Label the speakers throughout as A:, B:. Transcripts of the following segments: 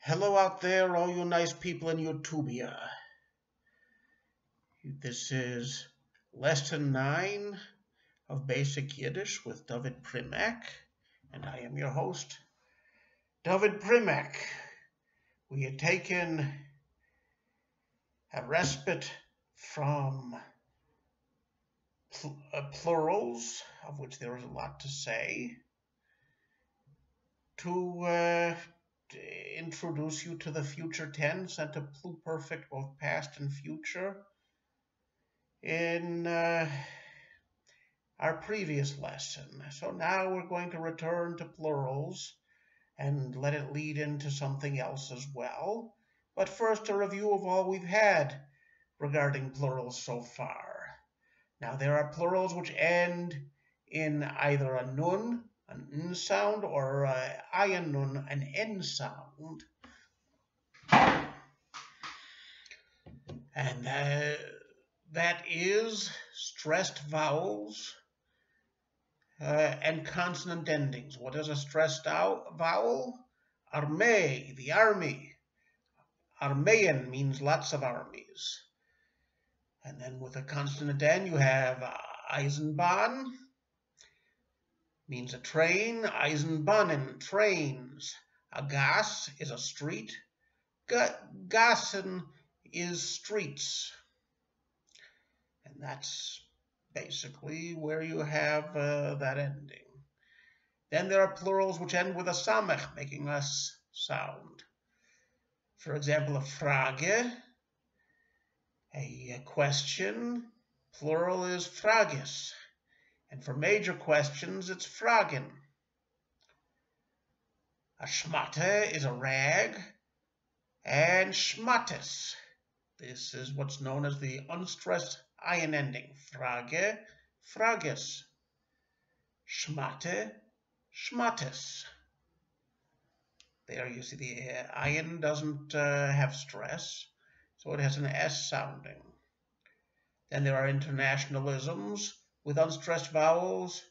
A: Hello out there, all you nice people in Utopia. This is lesson 9 of Basic Yiddish with David Primack, and I am your host, David Primack. We had taken a respite from plurals, of which there is a lot to say, to introduce you to the future tense and to pluperfect, both past and future, in our previous lesson. So now we're going to return to plurals and let it lead into something else as well. But first, a review of all we've had regarding plurals so far. Now, there are plurals which end in either a nun, an n sound, or ayin nun, an n sound. And that is stressed vowels and consonant endings. What is a stressed vowel? Armee, the army. Armeean means lots of armies. And then with a consonant N, you have Eisenbahn, means a train. Eisenbahnen, trains. A gas is a street. Gassen is streets. And that's basically where you have that ending. Then there are plurals which end with a samech, making less sound. For example, a Frage, a question, plural is Frages. And for major questions, it's Fragen. A Schmatte is a rag, and Schmattes. This is what's known as the unstressed ayin ending. Frage, Frages. Schmatte, Schmattes. There you see the ayin doesn't have stress, so it has an S sounding. Then there are internationalisms with unstressed vowels,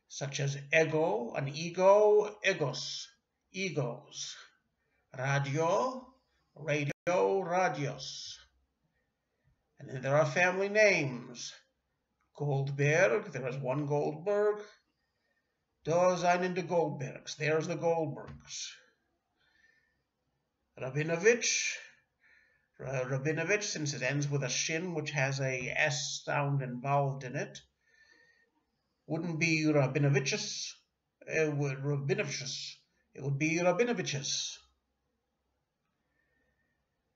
A: such as ego, an ego, egos, egos. Radio, radio, radios. And then there are family names. Goldberg, there is one Goldberg. Da seien de Goldbergs, there's the Goldbergs. Rabinovich, Rabinovich, since it ends with a shin, which has a S sound involved in it, wouldn't be Rabinoviches, it would be Rabinoviches.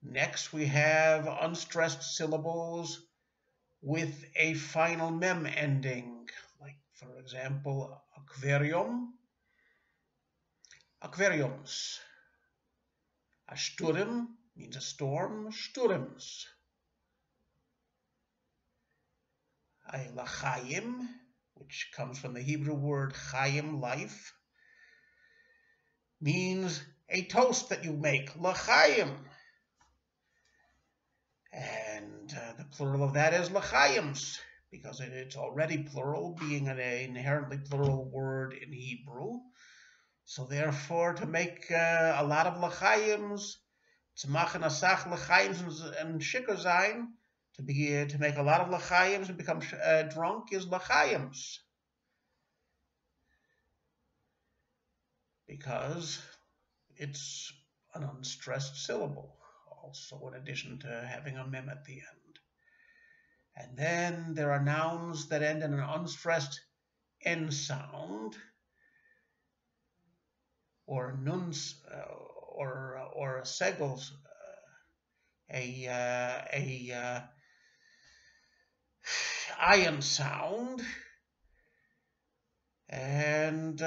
A: Next, we have unstressed syllables with a final mem ending, like, for example, aquarium, aquariums. A Sturm means a storm, Sturms. A L'chaim, which comes from the Hebrew word chaim, life, means a toast that you make, L'chaim. And the plural of that is L'chaims, because it's already plural, being an inherently plural word in Hebrew. So therefore, to make a lot of L'chaims, to machen asach L'chaims and schicker sein, to make a lot of L'chaims and become drunk is L'chaims. Because it's an unstressed syllable, also in addition to having a mem at the end. And then there are nouns that end in an unstressed N sound, or nuns, or a segels, a ayin sound, and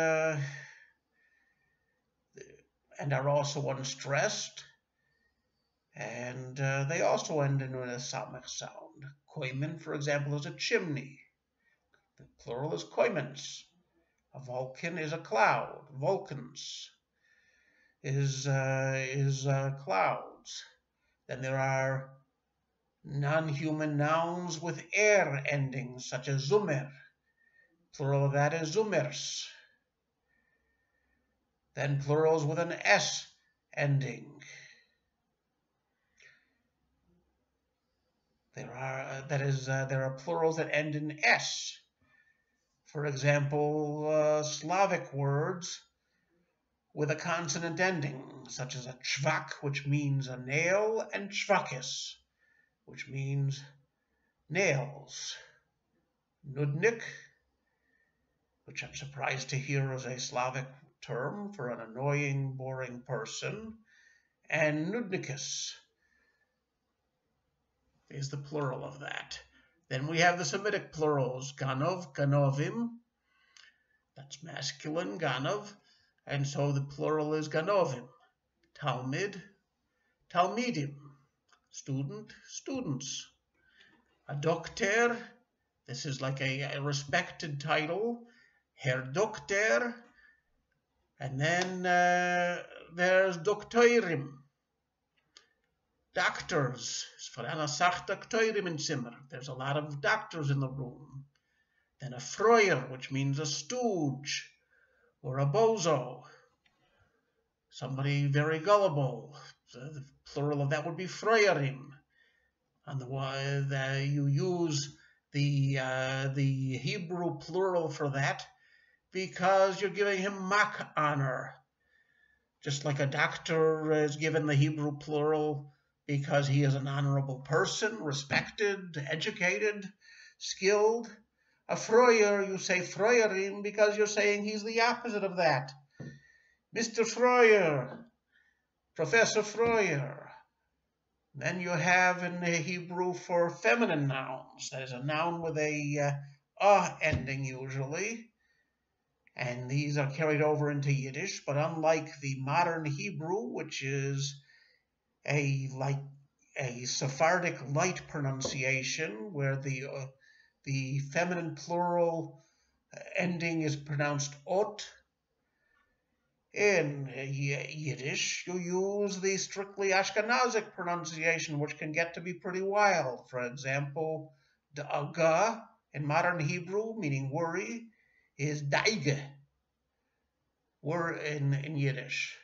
A: are also unstressed, and they also end in a samech sound. Koimen, for example, is a chimney. The plural is koimens. A Vulcan is a cloud. Vulcans is clouds. Then there are non-human nouns with er endings, such as Zumer. Plural of that is Zumers. Then plurals with an S ending. There are plurals that end in s. For example, Slavic words with a consonant ending, such as a chvak, which means a nail, and chvakis, which means nails. Nudnik, which I'm surprised to hear is a Slavic term for an annoying, boring person, and nudnikus is the plural of that. Then we have the Semitic plurals, ganov, ganovim, that's masculine, ganov, and so the plural is ganovim. Talmid, talmidim, student, students. A doctor, this is like a respected title, Herr Doktor, and then there's doktorim, doctors. There's a lot of doctors in the room. Then a Freuer, which means a stooge, or a bozo, somebody very gullible. So the plural of that would be Freuerim. And you use the Hebrew plural for that because you're giving him mock honor. Just like a doctor is given the Hebrew plural because he is an honorable person, respected, educated, skilled. A Freuer, you say Freuerim because you're saying he's the opposite of that. Mr. Freuer, Professor Freuer. Then you have in the Hebrew for feminine nouns. That is a noun with a ending usually. And these are carried over into Yiddish, but unlike the modern Hebrew, which is a Sephardic light pronunciation, where the feminine plural ending is pronounced ot. In Yiddish, you use the strictly Ashkenazic pronunciation, which can get to be pretty wild. For example, da'aga in modern Hebrew, meaning worry, is daige in Yiddish.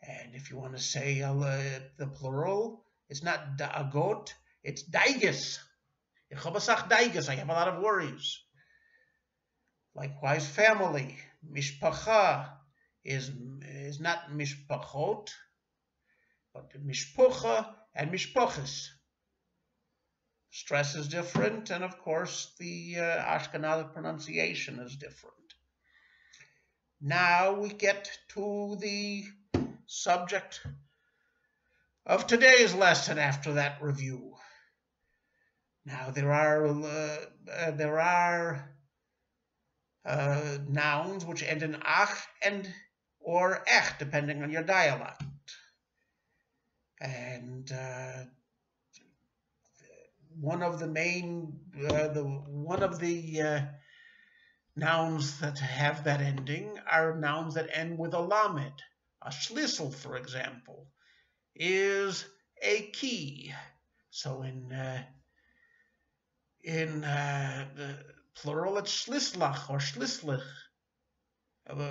A: And if you want to say the plural, it's not da'agot, it's daiges. I have a lot of worries. Likewise, family, mishpacha, is not mishpachot, but mishpucha and mishpoches. Stress is different, and of course the Ashkenazic pronunciation is different. Now we get to the subject of today's lesson after that review. Now there are nouns which end in ach or ech, depending on your dialect. And one of the nouns that have that ending are nouns that end with a lamed. A schlüssel, for example, is a key. So in the plural, it's schlüsslach or schlüsslich.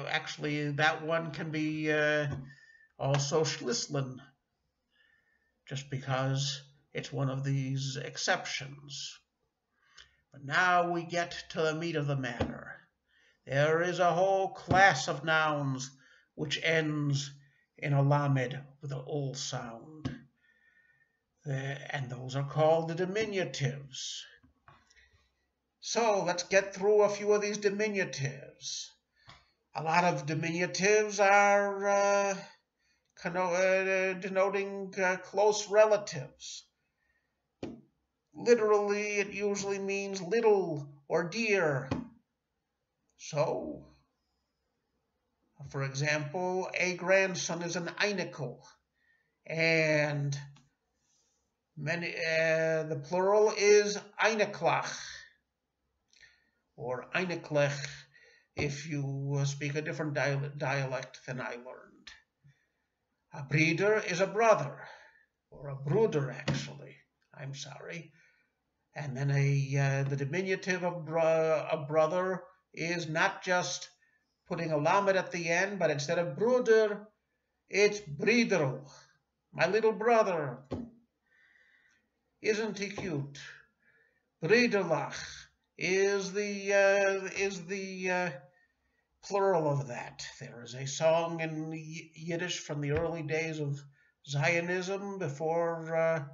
A: Actually, that one can be also schlüsseln, just because it's one of these exceptions. But now we get to the meat of the matter. There is a whole class of nouns which ends in a lamed with an ul sound. And those are called the diminutives. So let's get through a few of these diminutives. A lot of diminutives are denoting close relatives. Literally, it usually means little or dear. So, for example, a grandson is an einikel, and the plural is einiklach, or einiklech, if you speak a different dialect than I learned. A breeder is a brother, or a bruder, actually. I'm sorry. And then the diminutive of brother is not just putting a lamed at the end, but instead of bruder, It's Brider, my little brother. Isn't he cute? Briderlach is the plural of that. There is a song in Yiddish from the early days of Zionism before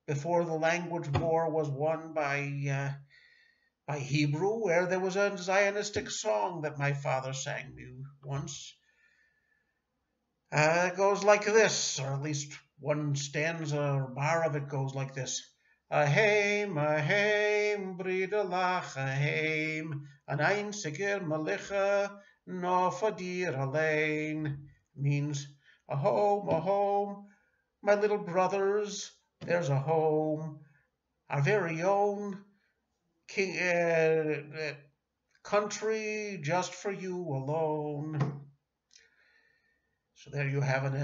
A: the language war was won by Hebrew, where there was a Zionistic song that my father sang me once. It goes like this, or at least one stanza or bar of it goes like this. Aheim, bridelach, aheim, an einziger malicha, no for dir allein. Means, a home, my little brothers, there's a home, our very own king, country just for you alone. So there you have an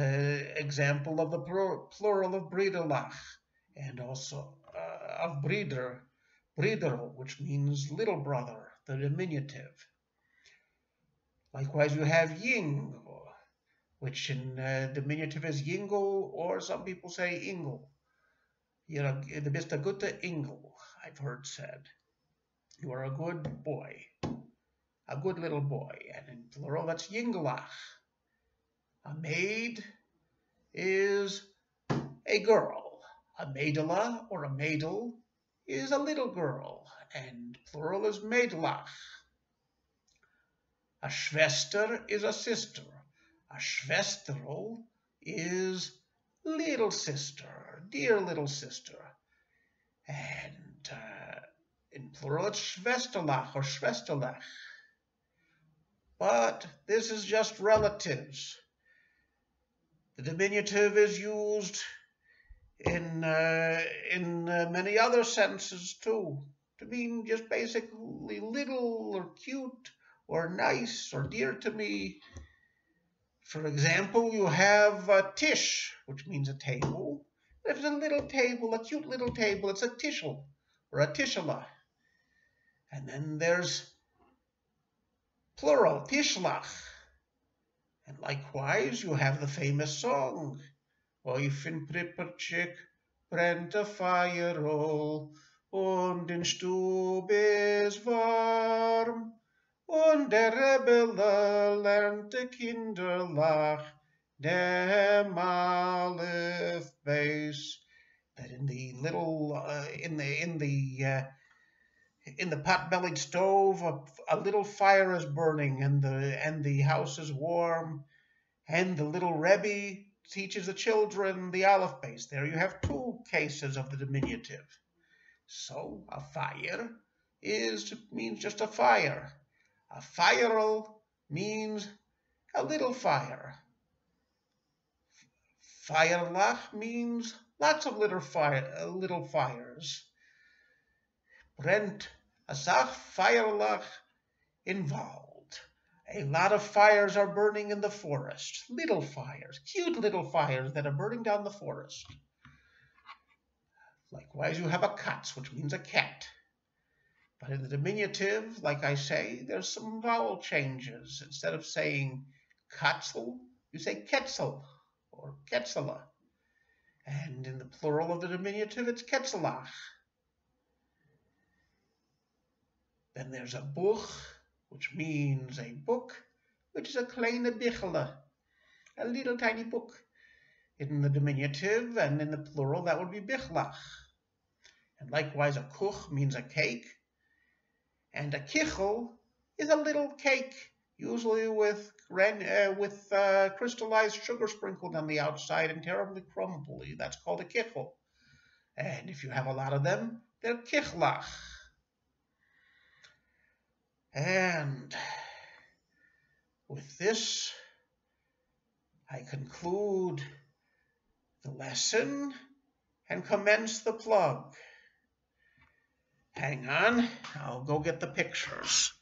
A: example of the plural of bridelach, and also of brider, which means little brother, the diminutive. Likewise, you have ying, which in diminutive is yingle, or some people say ingle. You know, du bist a gute Ingel, I've heard said. You are a good boy, a good little boy, and in plural that's yingelach. A maid is a girl. A maidela or a maidel is a little girl, and plural is maidlach. A schwester is a sister. A schwesterl is little sister, dear little sister. And in plural it's schwesterlach or schwesterlach. But this is just relatives. The diminutive is used in many other senses too, to mean just basically little or cute or nice or dear to me. For example, you have a tish, which means a table. If it's a little table, a cute little table, it's a tishel or a tishala. And then there's plural, tishlach. And likewise, you have the famous song, Auf in Prippertschick brennt a Feuerl, und in Stube ist warm, und der Rebelle lernte Kinderlach, dem Aleph Beis. That in the little, in the pot-bellied stove, a little fire is burning, and the house is warm, and the little Rebbe teaches the children the Aleph base. There you have two cases of the diminutive. So a fire means just a fire. A firel means a little fire. Feierlach means lots of little fires. Brennt, a sach feierlach, involved. A lot of fires are burning in the forest. Little fires, cute little fires that are burning down the forest. Likewise, you have a katz, which means a cat. But in the diminutive, like I say, there's some vowel changes. Instead of saying katzel, you say ketzel or ketzela. And in the plural of the diminutive, it's ketzelach. Then there's a buch, which means a book, which is a kleine bichele, a little tiny book. In the diminutive and in the plural, that would be bichlach. And likewise, a kuch means a cake, and a kichel is a little cake, usually with crystallized sugar sprinkled on the outside and terribly crumbly. That's called a kichel. And if you have a lot of them, they're kichlach. And with this, I conclude the lesson and commence the plug. Hang on, I'll go get the pictures.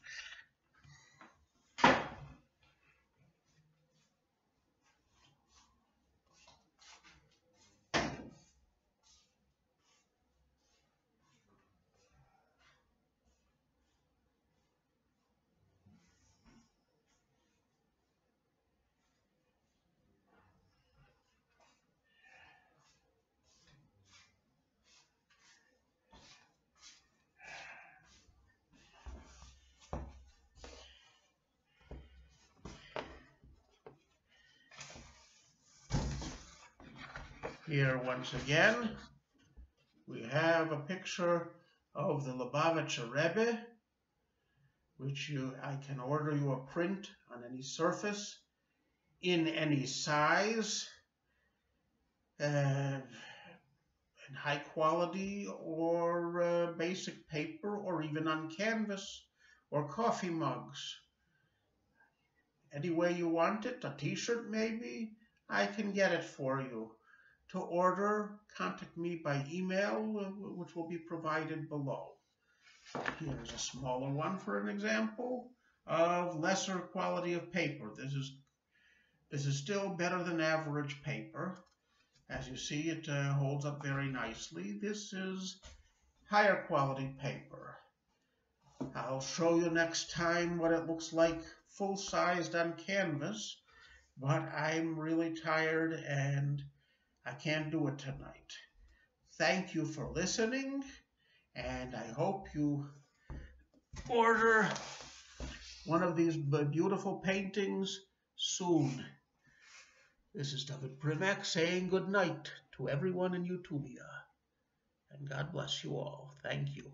A: Here once again we have a picture of the Lubavitcher Rebbe, which I can order you a print on any surface, in any size, in high quality or basic paper, or even on canvas or coffee mugs. Any way you want it, a t-shirt maybe, I can get it for you. To order, contact me by email, which will be provided below. Here's a smaller one for an example of lesser quality of paper. This is still better than average paper. As you see, it holds up very nicely. This is higher quality paper. I'll show you next time what it looks like full-sized on canvas, but I'm really tired and I can't do it tonight. Thank you for listening, and I hope you order one of these beautiful paintings soon. This is David Primack saying good night to everyone in Utopia, and God bless you all. Thank you.